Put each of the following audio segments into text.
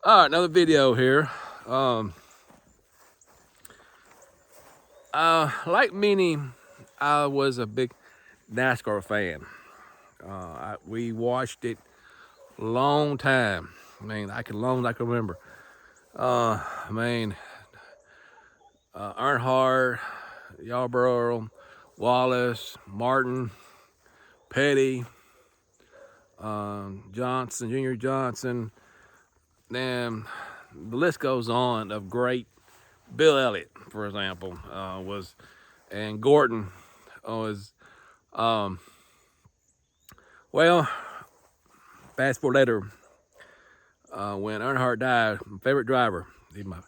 All right, another video here. Like many, I was a big NASCAR fan. We watched it a long time. Long as I can remember. I mean, Earnhardt, Yarborough, Wallace, Martin, Petty, Johnson, Junior Johnson. Then the list goes on of great. Bill Elliott, for example, and Gordon was, well, fast forward later, when Earnhardt died, my favorite driver, he's my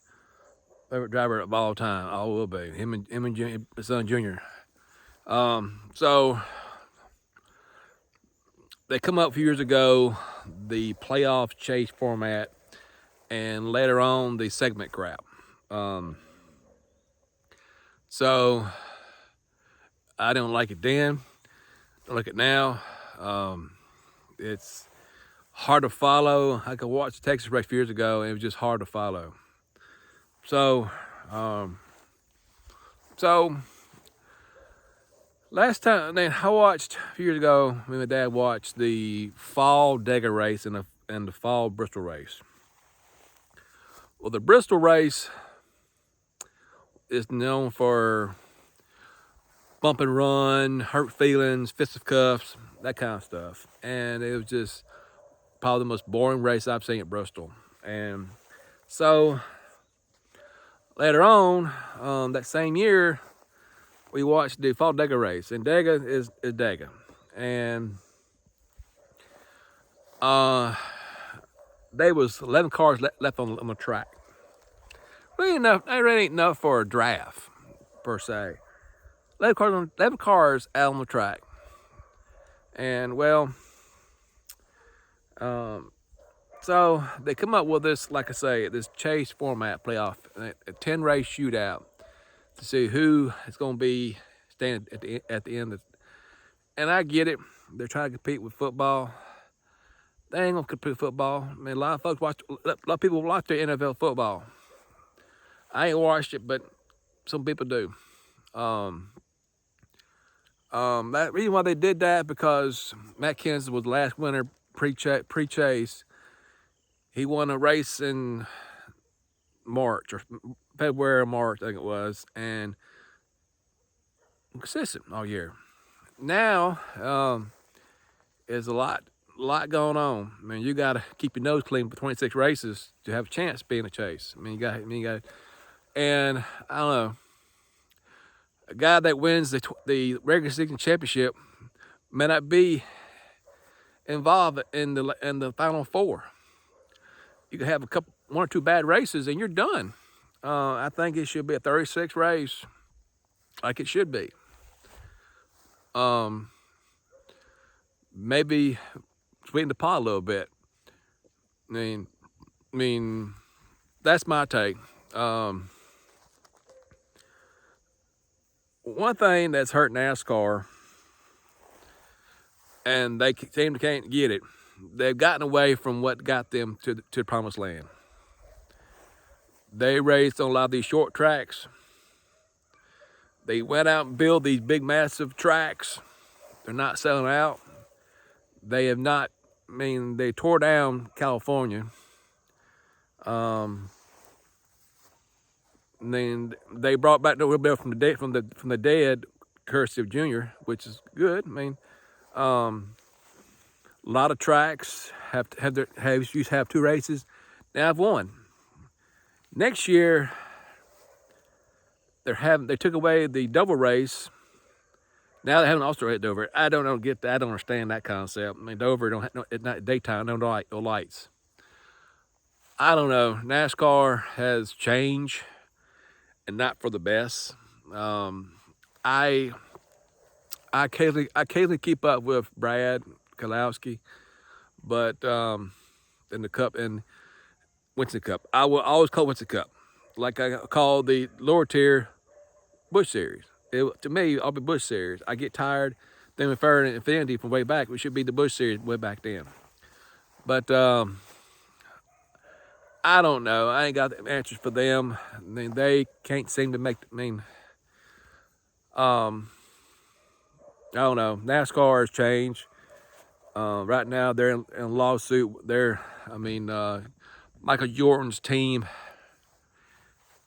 favorite driver of all time, all will be, him and his son Junior. So they come up a few years ago, the playoff chase format, and later on the segment crap. So I don't like it then. Don't like it now. It's hard to follow. I could watch the Texas race a few years ago, and it was just hard to follow. So last time, then I watched a few years ago. Me and my dad watched the fall Dega race and the fall Bristol race. Well, the Bristol race is known for bump and run, hurt feelings, fisticuffs, that kind of stuff. And it was just probably the most boring race I've seen at Bristol. And so later on, that same year, we watched the fall Dega race. And Dega is Dega. And there was 11 cars left on the track. Really ain't enough for a draft, per se. 11 cars out on the track. And, well, so they come up with this, like I say, this chase format playoff, a 10-race shootout to see who is going to be standing at the end. And I get it. They're trying to compete with football. They ain't going to compete with football. I mean, a lot of people watch their NFL football. I ain't watched it, but some people do. That reason why they did that, because Matt Kenseth was the last winner pre-chase. He won a race in March or February or March, I think it was, and consistent all year. Now, there's a lot going on. I mean, you got to keep your nose clean for 26 races to have a chance being a chase. I mean, you got, and I don't know. A guy that wins the regular season championship may not be involved in the final four. You could have one or two bad races, and you're done. I think it should be a 36 race, like it should be. Maybe sweeten the pot a little bit. I mean, that's my take. One thing that's hurt NASCAR, and they seem to can't get it, they've gotten away from what got them to the promised land. They raced on a lot of these short tracks. They went out and built these big, massive tracks. They're not selling out. They have not. I mean, they tore down California. And then they brought back the wheelbarrow from the dead, courtesy of Junior, which is good. I mean, a lot of tracks used to have two races. Now I've won. Next year, they took away the double race. Now they have an all-star at Dover. I don't get that. I don't understand that concept. I mean, Dover it's not daytime, no lights. I don't know. NASCAR has changed, and not for the best. I occasionally keep up with Brad Keselowski, but in the Cup and Winston Cup, I will always call Winston Cup, like I call the lower tier Busch Series. To me, I'll be Busch Series. I get tired. Then with Fair and Infinity from way back, we should be the Busch Series way back then. But I don't know. I ain't got the answers for them. I mean, they can't seem to make. I mean, um, I don't know. NASCAR has changed. Right now, they're in a lawsuit. I mean, Michael Jordan's team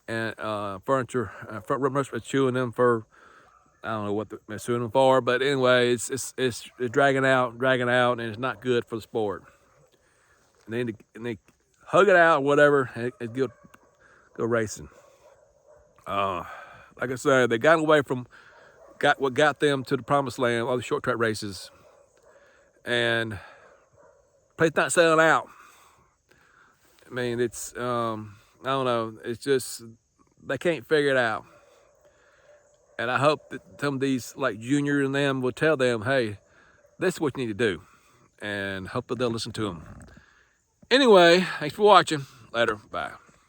and front runners are suing them for. I don't know what they're suing them for, but anyway, it's dragging out, and it's not good for the sport. And they hug it out, or whatever, and go racing. Like I said, they got away from what got them to the promised land, all the short track races, and place not selling out. I mean, it's I don't know. It's just they can't figure it out, and I hope that some of these like Junior and them will tell them, hey, this is what you need to do, and hope that they'll listen to them. Anyway, thanks for watching. Later, bye.